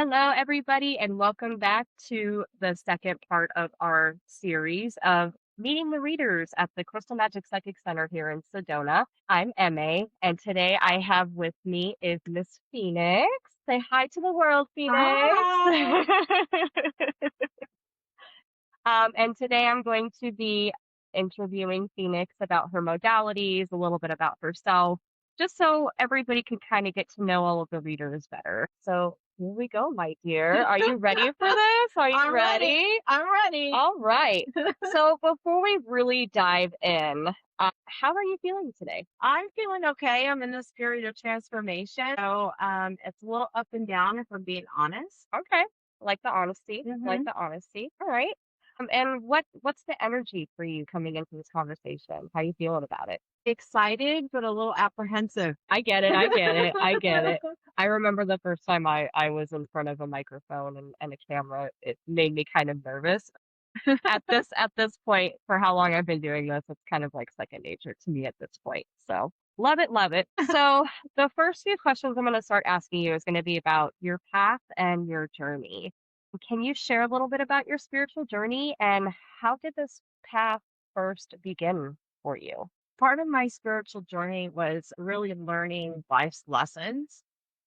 Hello, everybody, and welcome back to the second part of our series of meeting the readers at the Crystal Magic Psychic Center here in Sedona. I'm Emma, and today I have with me is Miss Phoenix. Say hi to the world, Phoenix. Hi. And today I'm going to be interviewing Phoenix about her modalities, a little bit about herself, just so everybody can kind of get to know all of the readers better. So here we go, my dear. Are you ready for this? Are you I'm ready. ready? I'm ready. All right. So before we really dive in, how are you feeling today? I'm feeling okay. I'm in this period of transformation. It's a little up and down if I'm being honest. Okay. Like the honesty. Like hmm the honesty. All right. And what's the energy for you coming into this conversation? How you feeling about it? Excited, but a little apprehensive. I get it. I get it. I get it. I remember the first time I was in front of a microphone and a camera, it made me kind of nervous. At this point, for how long I've been doing this, it's kind of like second nature to me at this point. So love it, love it. So the first few questions I'm going to start asking you is going to be about your path and your journey. Can you share a little bit about your spiritual journey and how did this path first begin for you? Part of my spiritual journey was really learning life's lessons.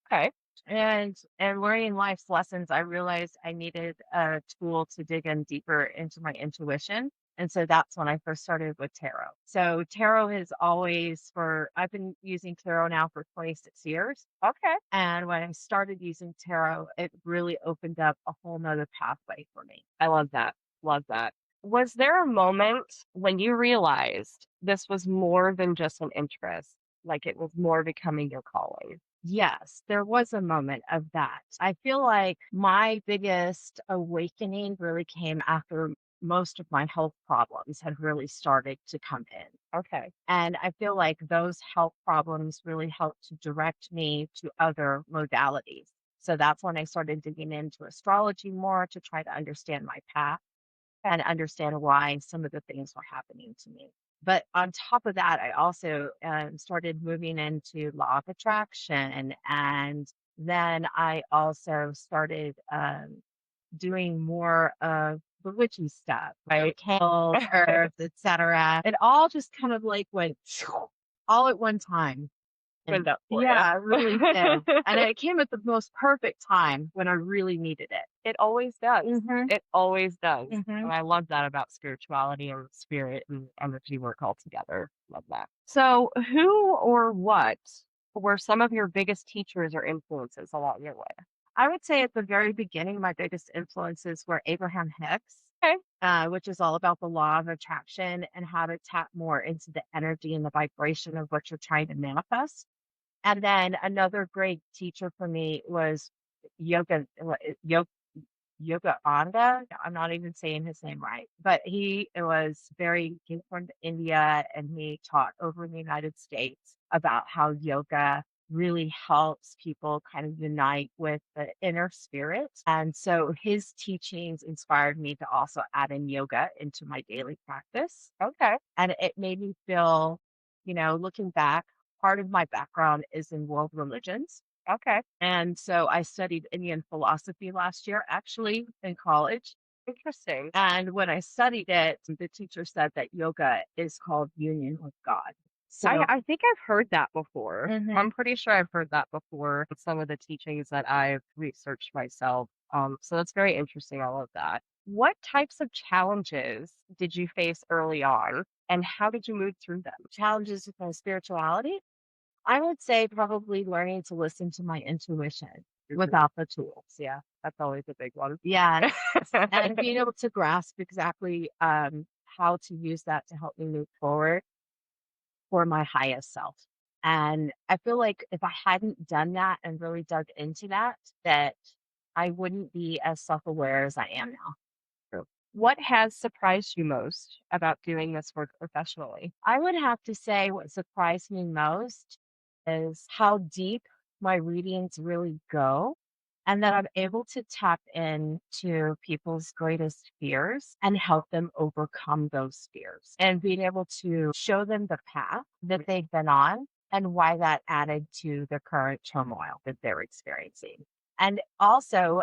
Okay. And learning life's lessons, I realized I needed a tool to dig in deeper into my intuition. And so that's when I first started with tarot. So tarot has always I've been using tarot now for 26 years. Okay. And when I started using tarot, it really opened up a whole nother pathway for me. I love that. Love that. Was there a moment when you realized this was more than just an interest, like it was more becoming your calling? Yes, there was a moment of that. I feel like my biggest awakening really came after most of my health problems had really started to come in. Okay. And I feel like those health problems really helped to direct me to other modalities. So that's when I started digging into astrology more to try to understand my path and understand why some of the things were happening to me. But on top of that, I also started moving into law of attraction. And then I also started doing more of the witchy stuff, right? Candles, herbs, etc. It all just kind of like went all at one time. And Opened up for you. yeah, it really did. And it came at the most perfect time when I really needed it. It always does. hmm It always does. hmm And I love that about spirituality and spirit and energy work altogether. Love that. So, who or what were some of your biggest teachers or influences along your way? I would say at the very beginning, my biggest influences were Abraham Hicks, Okay. which is all about the law of attraction and how to tap more into the energy and the vibration of what you're trying to manifest. And then another great teacher for me was yoga, yoga, yoga Anda. I'm not even saying his name right, but he came from India and he taught over in the United States about how yoga really helps people kind of unite with the inner spirit. And so his teachings inspired me to also add in yoga into my daily practice. Okay. And it made me feel, looking back, part of my background is in world religions. Okay. And so I studied Indian philosophy last year, actually, in college. Interesting. And when I studied it, the teacher said that yoga is called union with God. So, I think I've heard that before. I'm mhm. pretty sure I've heard that before in some of the teachings that I've researched myself. So that's very interesting, all of that. What types of challenges did you face early on, and how did you move through them? Challenges with my spirituality, I would say probably learning to listen to my intuition Mhm. without the tools. Yeah, that's always a big one. Yeah. And being able to grasp exactly how to use that to help me move forward for my highest self. And I feel like if I hadn't done that and really dug into that, that I wouldn't be as self-aware as I am now. True. What has surprised you most about doing this work professionally? I would have to say what surprised me most is how deep my readings really go and that I'm able to tap into people's greatest fears and help them overcome those fears and being able to show them the path that they've been on and why that added to the current turmoil that they're experiencing. And also,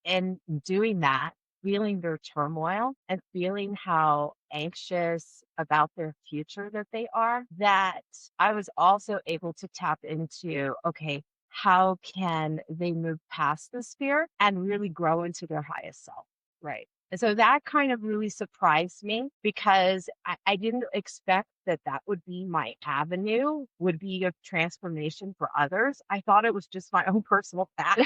in doing that, feeling their turmoil and feeling how anxious about their future that they are, that I was also able to tap into, okay, how can they move past this fear and really grow into their highest self? Right. And so that kind of really surprised me because I didn't expect that that would be my avenue, would be a transformation for others. I thought it was just my own personal path.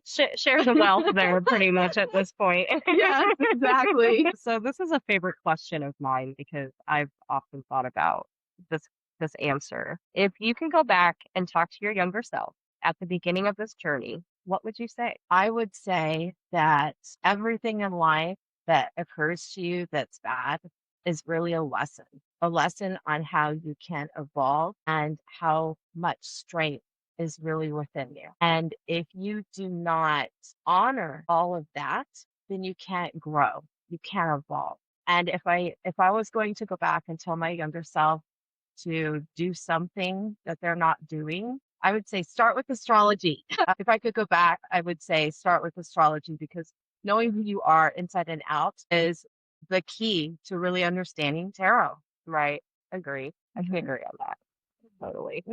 Share the wealth there pretty much at this point. Yes, exactly. So this is a favorite question of mine because I've often thought about this this answer. If you can go back and talk to your younger self at the beginning of this journey, what would you say? I would say that everything in life that occurs to you that's bad is really a lesson on how you can evolve and how much strength is really within you. And if you do not honor all of that, then you can't grow, you can't evolve. And if I was going to go back and tell my younger self to do something that they're not doing, I would say start with astrology. If I could go back, I would say start with astrology because knowing who you are inside and out is the key to really understanding tarot. Right. Agree. I can Mhm. agree on that. Totally.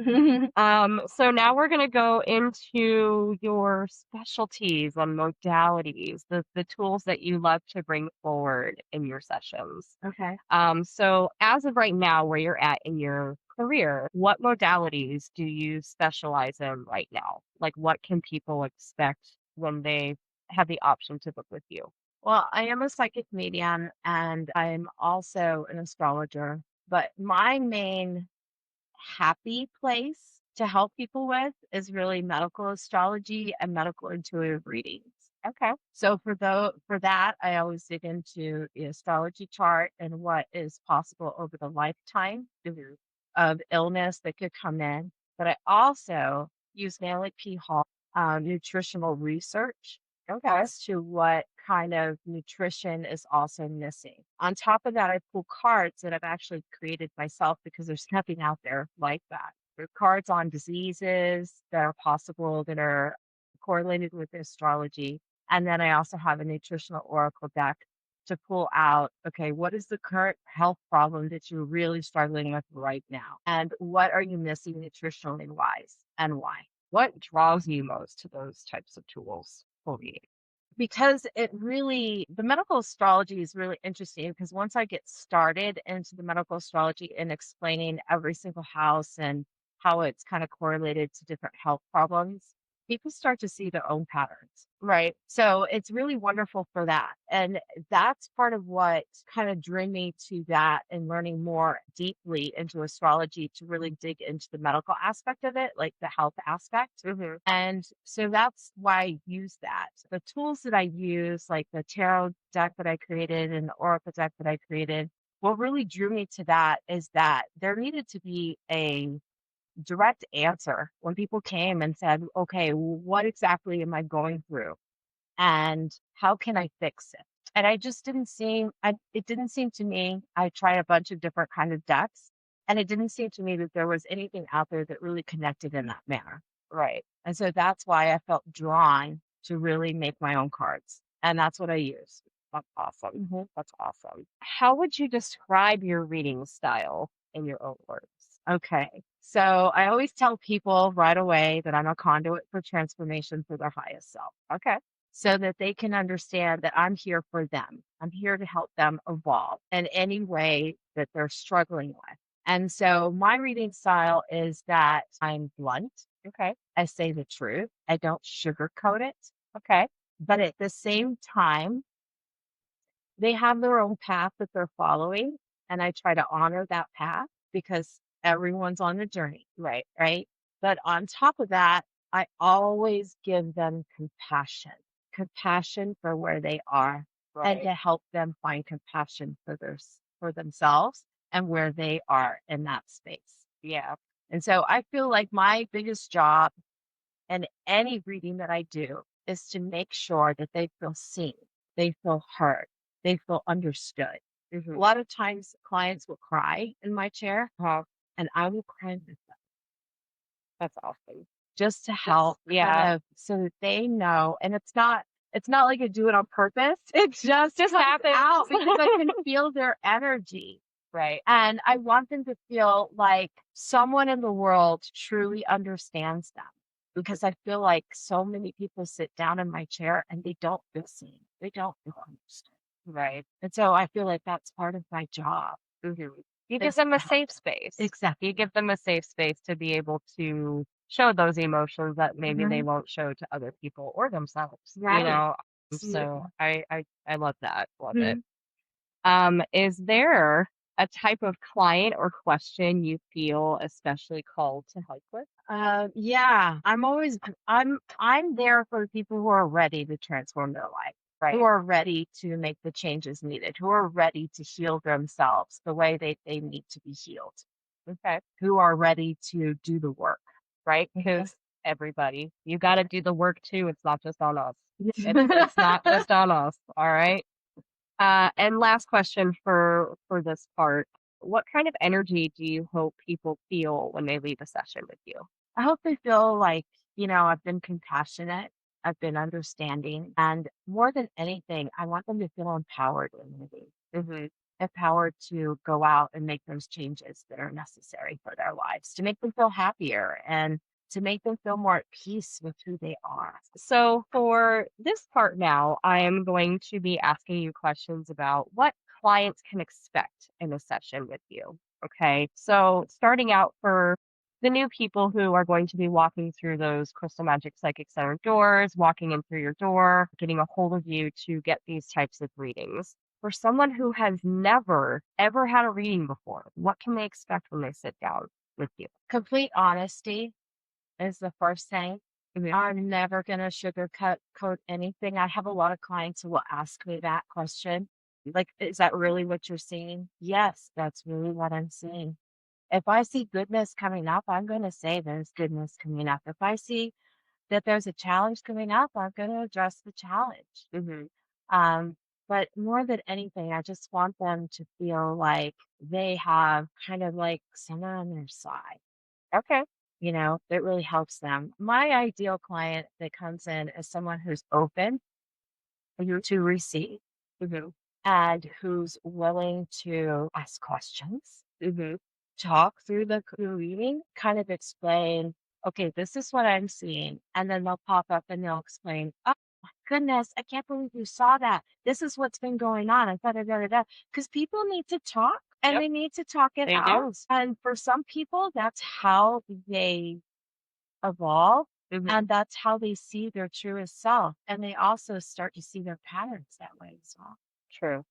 So now we're going to go into your specialties and modalities, the tools that you love to bring forward in your sessions. Okay. So as of right now, where you're at in your career, what modalities do you specialize in right now? Like, what can people expect when they have the option to book with you? Well, I am a psychic medium and I'm also an astrologer, but my main happy place to help people with is really medical astrology and medical intuitive readings. Okay. So for that, I always dig into the astrology chart and what is possible over the lifetime of illness that could come in. But I also use Natalie P. Hall nutritional research Okay. as to what kind of nutrition is also missing. On top of that, I pull cards that I've actually created myself because there's nothing out there like that. There are cards on diseases that are possible that are correlated with astrology. And then I also have a nutritional oracle deck to pull out, okay, what is the current health problem that you're really struggling with right now? And what are you missing nutritionally wise and why? What draws you most to those types of tools for me? Because it really the medical astrology is really interesting because once I get started into the medical astrology and explaining every single house and how it's kind of correlated to different health problems, people start to see their own patterns. Right. So it's really wonderful for that. And that's part of what kind of drew me to that and learning more deeply into astrology to really dig into the medical aspect of it, like the health aspect. Hmm. And so that's why I use that. The tools that I use, like the tarot deck that I created and the oracle deck that I created, what really drew me to that is that there needed to be a direct answer when people came and said, okay, what exactly am I going through? And how can I fix it? And I just didn't seem, it didn't seem to me, I tried a bunch of different kind of decks, and it didn't seem to me that there was anything out there that really connected in that manner. Right. And so that's why I felt drawn to really make my own cards. And that's what I use. That's awesome. Mhm. That's awesome. How would you describe your reading style in your own words? Okay. So I always tell people right away that I'm a conduit for transformation for their highest self. Okay. So that they can understand that I'm here for them. I'm here to help them evolve in any way that they're struggling with. And so my reading style is that I'm blunt. Okay. I say the truth. I don't sugarcoat it. Okay. But at the same time, they have their own path that they're following. And I try to honor that path because everyone's on the journey. Right. Right. But on top of that, I always give them compassion for where they are and Right. to help them find compassion for for themselves and where they are in that space. Yeah. And so I feel like my biggest job in any reading that I do is to make sure that they feel seen, they feel heard, they feel understood. A Hmm. lot of times clients will cry in my chair Huh. and I will cry with them. That's awesome. just to Just help yeah, kind of so that they know. And it's not like I do it on purpose. It just just comes happens. out because I can feel their energy. Right. And I want them to feel like someone in the world truly understands them. Because I feel like so many people sit down in my chair and they don't feel seen. They don't feel understood. Right. And so I feel like that's part of my job You give is them a to help safe them. space. You Exactly. give them a safe space to be able to show those emotions that maybe they Mhm. won't show to other people or themselves, you Right. know? So Absolutely. I love that. Love it. Mhm. Is there a type of client or question you feel especially called to help with? Yeah, I'm there for the people who are ready to transform their life, who Right. are ready to make the changes needed, who are ready to heal themselves the way they need to be healed, Okay. who are ready to do the work. Right. Mhm. Because everybody, you got to do the work too. It's not just on us. It's Yeah. not just on us. All right. And last question for this part. What kind of energy do you hope people feel when they leave a session with you? I hope they feel like, I've been compassionate, I've been understanding, and more than anything, I want them to feel empowered in me. Mhm. Empowered to go out and make those changes that are necessary for their lives, to make them feel happier and to make them feel more at peace with who they are. So for this part now, I am going to be asking you questions about what clients can expect in a session with you. Okay. So starting out for the new people who are going to be walking through those Crystal Magic Psychic Center doors, walking in through your door, getting a hold of you to get these types of readings. For someone who has never, ever had a reading before, what can they expect when they sit down with you? Complete honesty is the first thing. Mhm. I'm never going to sugarcoat coat anything. I have a lot of clients who will ask me that question. Like, is that really what you're seeing? Yes, that's really what I'm seeing. If I see goodness coming up, I'm going to say there's goodness coming up. If I see that there's a challenge coming up, I'm going to address the challenge. Mhm. Um, but more than anything, I just want them to feel like they have kind of like someone on their side, Okay. that really helps them. My ideal client that comes in is someone who's open Mhm. to receive Mhm. and who's willing to ask questions, Mhm. talk through the reading, kind of explain, okay, this is what I'm seeing. And then they'll pop up and they'll explain, oh my goodness, I can't believe you saw that. This is what's been going on. And da da da da da. Because people need to talk and Yep, they need to talk it they out. do. And for some people, that's how they evolve. Mhm. And that's how they see their truest self. And they also start to see their patterns that way as well. True.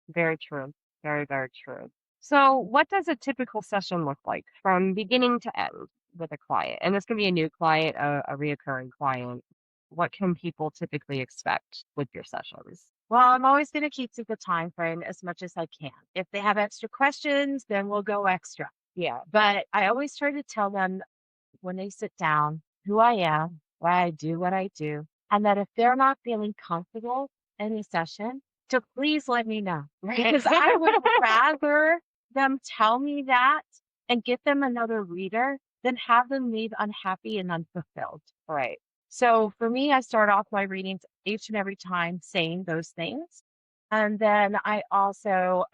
Very true. Very, very true. So, what does a typical session look like from beginning to end with a client? And this can be a new client, a reoccurring client. What can people typically expect with your sessions? Well, I'm always going to keep to the time frame as much as I can. If they have extra questions, then we'll go extra. Yeah. But I always try to tell them when they sit down who I am, why I do what I do, and that if they're not feeling comfortable in the session, to please let me know Right. because I would rather them tell me that and get them another reader than have them leave unhappy and unfulfilled. Right. So for me, I start off my readings each and every time saying those things. And then I also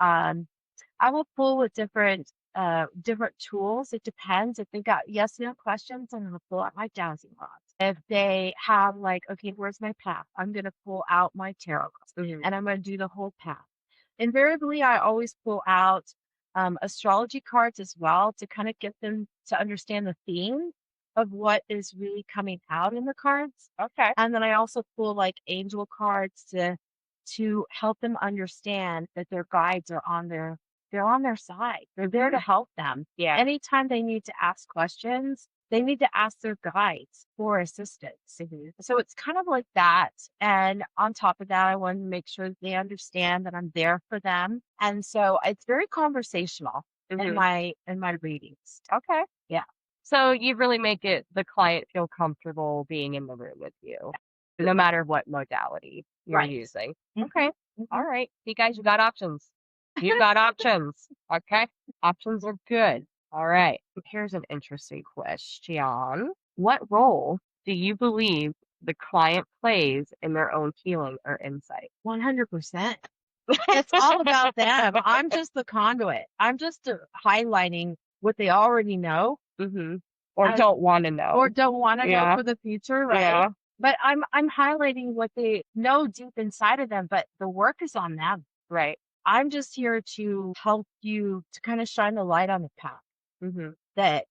I will pull with different tools. It depends. If they got yes, no questions, I'm gonna pull out my dowsing rods. If they have like, okay, where's my path? I'm gonna pull out my tarot cards Mhm. and I'm gonna do the whole path. Invariably, I always pull out astrology cards as well to kind of get them to understand the theme of what is really coming out in the cards. Okay. And then I also pull like angel cards to help them understand that their guides are on their side. They're there to Mhm. help them. Yeah. Anytime they need to ask questions, they need to ask their guides for assistance. Mhm. So it's kind of like that. And on top of that, I want to make sure that they understand that I'm there for them. And so it's very conversational in Mhm. my readings. Okay. Yeah. So you really make it the client feel comfortable being in the room with you, no Absolutely. matter what modality you're Right. using. Mhm, Okay. All mhm. right. You guys, you got options. You got options. Okay. Options are good. All right. Here's an interesting question. What role do you believe the client plays in their own healing or insight? 100%. It's all about them. I'm just the conduit. I'm just highlighting what they already know Hmm. Or and don't want to or know. don't want to know Yeah. for the future, right? Yeah. But I'm highlighting what they know deep inside of them, but the work is on them. Right. I'm just here to help you to kind of shine the light on the path Hmm. that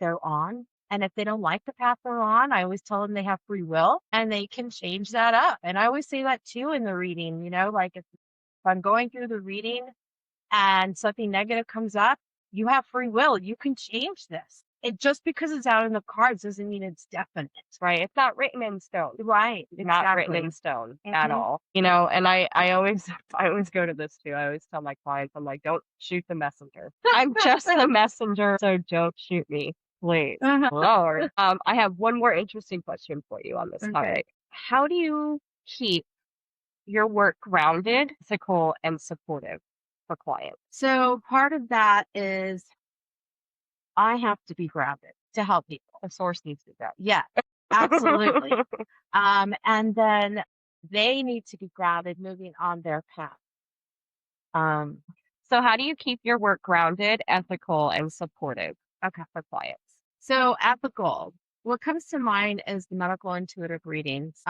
they're on. And if they don't like the path they're on, I always tell them they have free will and they can change that up. And I always say that too in the reading, like if I'm going through the reading and something negative comes up, you have free will. You can change this. It just because it's out in the cards doesn't mean it's definite. Right. It's not written in stone. Right. Not written in Exactly. stone at Mhm. all. And I always I always go to this too. I always tell my clients, I'm like, don't shoot the messenger. I'm just the messenger, so don't shoot me, please. Uh-huh. Lord. I have one more interesting question for you on this Okay. topic. How do you keep your work grounded, ethical, and supportive for clients? So part of that is I have to be grounded to help people. The source needs to go. Yeah, absolutely. And then they need to be grounded moving on their path. Um, So how do you keep your work grounded, ethical, and supportive okay. for clients? So ethical. What comes to mind is the medical intuitive readings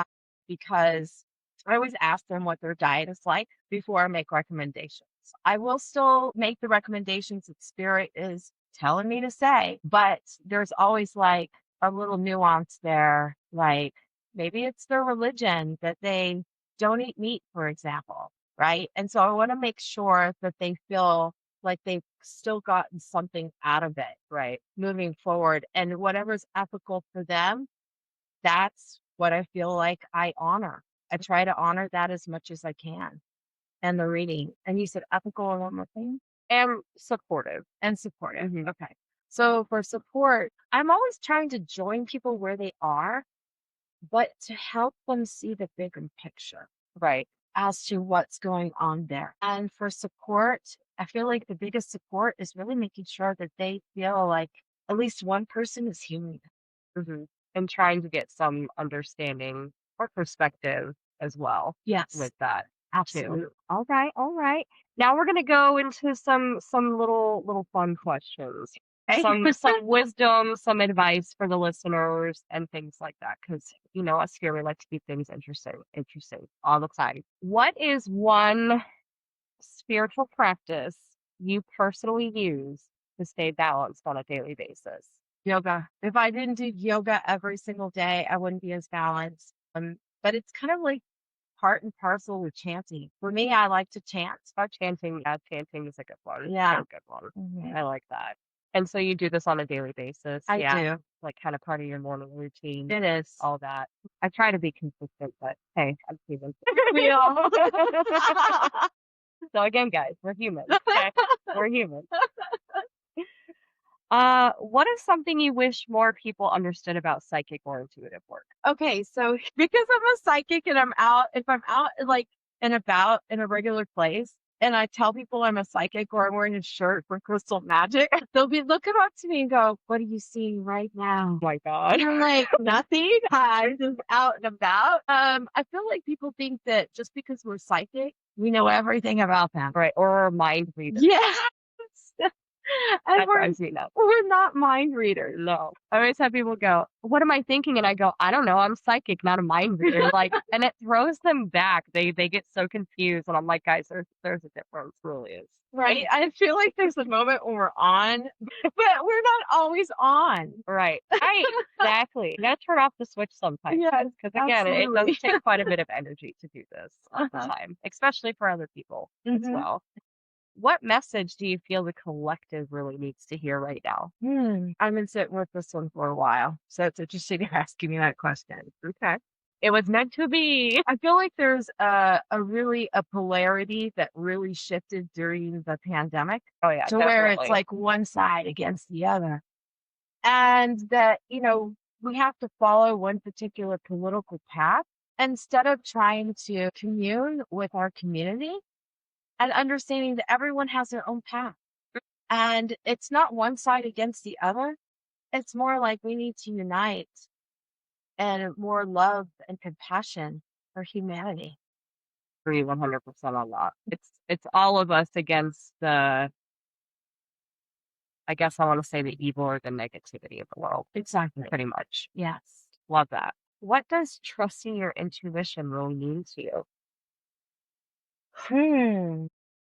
because I always ask them what their diet is like before I make recommendations. I will still make the recommendations that spirit is telling me to say, but there's always like a little nuance there. Like maybe it's their religion that they don't eat meat, for example, right? And so I want to make sure that they feel like they've still gotten something out of it, right? Moving forward. And whatever's ethical for them, that's what I feel like I honor. I try to honor that as much as I can. And the reading. And you said ethical and one more thing? And supportive. And supportive. Mhm. Okay. So for support, I'm always trying to join people where they are, but to help them see the bigger picture Right. as to what's going on there. And for support, I feel like the biggest support is really making sure that they feel like at least one person is human. Mhm. And trying to get some understanding or perspective as well Yes, with that too. absolutely. All right, all right. Now we're gonna go into some little fun questions. Okay. Some wisdom, some advice for the listeners and things like that. Because us here we like to keep things interesting all the time. What is one spiritual practice you personally use to stay balanced on a daily basis? Yoga. If I didn't do yoga every single day, I wouldn't be as balanced. But it's kind of like part and parcel with chanting. For me, I like to chant. Chanting, yeah, chanting is a good one. Yeah. A good one. Mhm. I like that. And so you do this on a daily basis, I yeah, do. like kind of part of your morning routine, It is. all that. I try to be consistent, but hey, I'm human. We all. So again, guys, we're human. Okay, we're human. What is something you wish more people understood about psychic or intuitive work? Okay, so because I'm a psychic and if I'm out like and about in a regular place and I tell people I'm a psychic or I'm wearing a shirt from Crystal Magic, they'll be looking up to me and go, "What are you seeing right now?" Oh my God. And I'm like, "Nothing. I'm just out and about." I feel like people think that just because we're psychic, we know everything about them. Right, or a mind reader. Yes. And That drives me nuts. we're not mind readers. No. I always have people go, "What am I thinking?" And I go, "I don't know. I'm psychic, not a mind reader." Like, and it throws them back. They get so confused, and I'm like, "Guys, there's a difference, really is." Right. I feel like there's a moment when we're on, but we're not always on. Right. Right. Exactly. You gotta turn off the switch sometimes. Yes, Because again, it absolutely. does take quite a bit of energy to do this all the Uh-huh. time, especially for other people as Mhm. well. What message do you feel the collective really needs to hear right now? I've been sitting with this one for a while, so it's interesting you're asking me that question. Okay. It was meant to be. I feel like there's a polarity that really shifted during the pandemic Oh yeah, to where it's definitely. like one side against the other. And that, we have to follow one particular political path instead of trying to commune with our community and understanding that everyone has their own path. And it's not one side against the other. It's more like we need to unite and more love and compassion for humanity. Agree 100% on that. It's all of us against the, I guess I want to say the evil or the negativity of the world, Exactly. pretty much. Yes. Love that. What does trusting your intuition really mean to you? Hmm.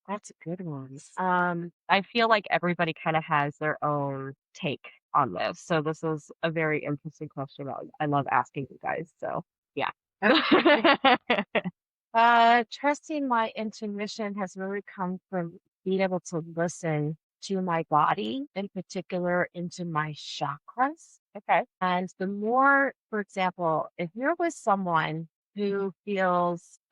That's a good one. I feel like everybody kind of has their own take on this. So this is a very interesting question. I love asking you guys. So yeah. Okay. Trusting my intuition has really come from being able to listen to my body, in particular into my chakras. Okay. And the more, for example, if you're with someone who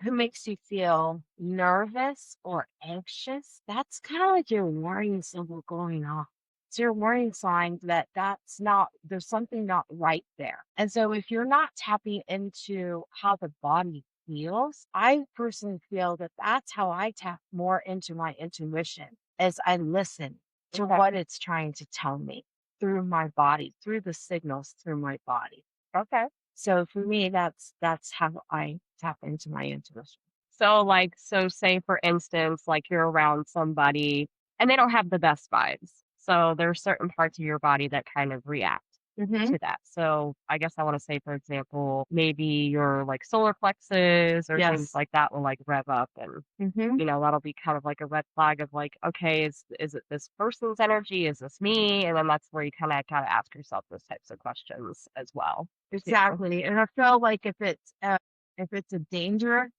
makes you feel nervous or anxious, that's kind of like your warning signal going off. It's your warning sign that there's something not right there. And so if you're not tapping into how the body feels, I personally feel that that's how I tap more into my intuition as I listen to Okay. what it's trying to tell me through my body, through the signals through my body. Okay. So for me, that's how I tap into my intuition. So like, so say for instance, like you're around somebody and they don't have the best vibes. So there's certain parts of your body that kind of react Hmm. to that. So I guess I want to say, for example, maybe your like solar plexus or things Yes. like that will like rev up and Hmm. that'll be kind of like a red flag of like, okay, is it this person's energy? Is this me? And then that's where you kind of gotta ask yourself those types of questions as well. Too. Exactly. And I feel like if it's a danger,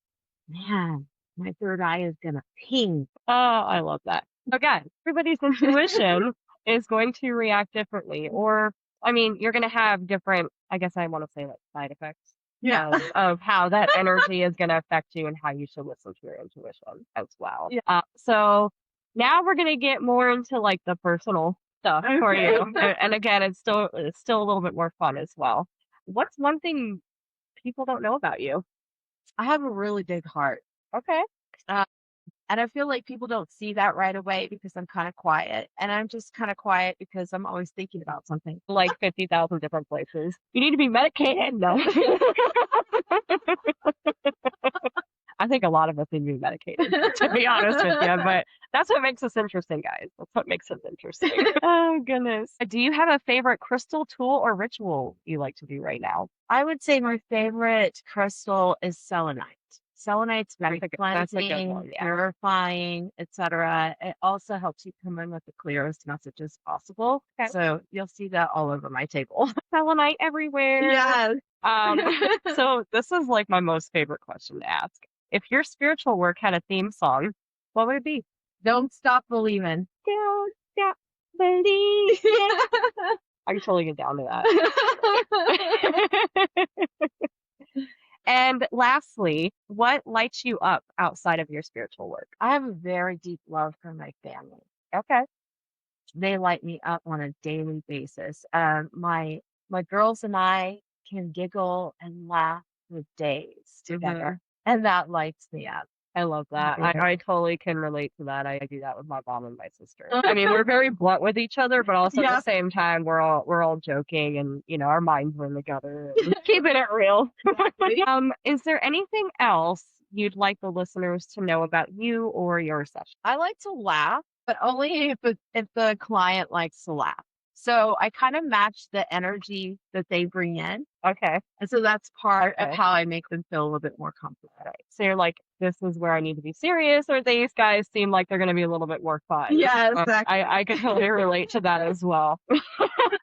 man, my third eye is gonna ping. Oh, I love that. Again, everybody's intuition is going to react differently. Or, I mean, you're going to have different, I guess I want to say like side effects Yeah. of how that energy is going to affect you and how you should listen to your intuition as well. Yeah. So now we're going to get more into like the personal stuff for you. And again, it's still a little bit more fun as well. What's one thing people don't know about you? I have a really big heart. Okay. Uh, and I feel like people don't see that right away because I'm kind of quiet. And I'm just kind of quiet because I'm always thinking about something. Like 50,000 different places. You need to be medicated. No. I think a lot of us need to be medicated, to be honest with you, but that's what makes us interesting, guys. That's what makes us interesting. Oh, goodness. Do you have a favorite crystal, tool, or ritual you like to do right now? I would say my favorite crystal is selenite. Selenite's very That's a good cleansing, one. Yeah. purifying, etc. It also helps you come in with the clearest message as possible. Okay. So you'll see that all over my table. Selenite everywhere. Yes. Um, so this is like my most favorite question to ask. If your spiritual work had a theme song, what would it be? Don't stop believing. Don't stop believing. I can totally get down to that. And lastly, what lights you up outside of your spiritual work? I have a very deep love for my family. Okay. They light me up on a daily basis. My girls and I can giggle and laugh for days together, and that lights me up. I love that. Mhm. I totally can relate to that. I do that with my mom and my sister. I mean, we're very blunt with each other, but also at the Yeah. same time, we're all joking and our minds are together, and keeping it real. Is there anything else you'd like the listeners to know about you or your session? I like to laugh, but only if the client likes to laugh. So I kind of match the energy that they bring in. Okay. And so that's part of Okay. how I make them feel a little bit more comfortable. Right. So you're like, this is where I need to be serious, or these guys seem like they're going to be a little bit more fun. Yeah, exactly. I could totally relate to that as well.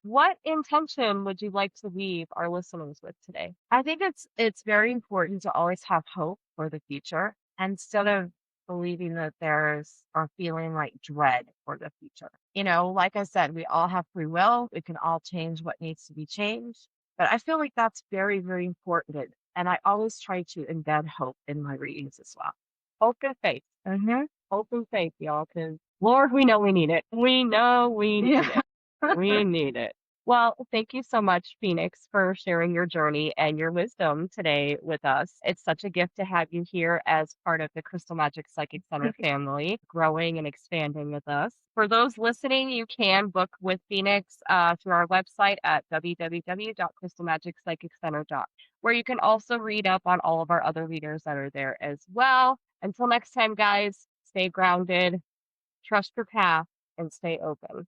What intention would you like to leave our listeners with today? I think it's very important to always have hope for the future instead of believing that there's or feeling like dread for the future. Like I said, we all have free will. We can all change what needs to be changed. But I feel like that's very, very important. And I always try to embed hope in my readings as well. Hope and faith. Mm-hmm. Hope and faith, y'all, because Lord, we know we need it. We know we need it. We need it. Well, thank you so much, Phoenix, for sharing your journey and your wisdom today with us. It's such a gift to have you here as part of the Crystal Magic Psychic Center family, growing and expanding with us. For those listening, you can book with Phoenix through our website at www.crystalmagicpsychiccenter.com, where you can also read up on all of our other readers that are there as well. Until next time, guys, stay grounded, trust your path, and stay open.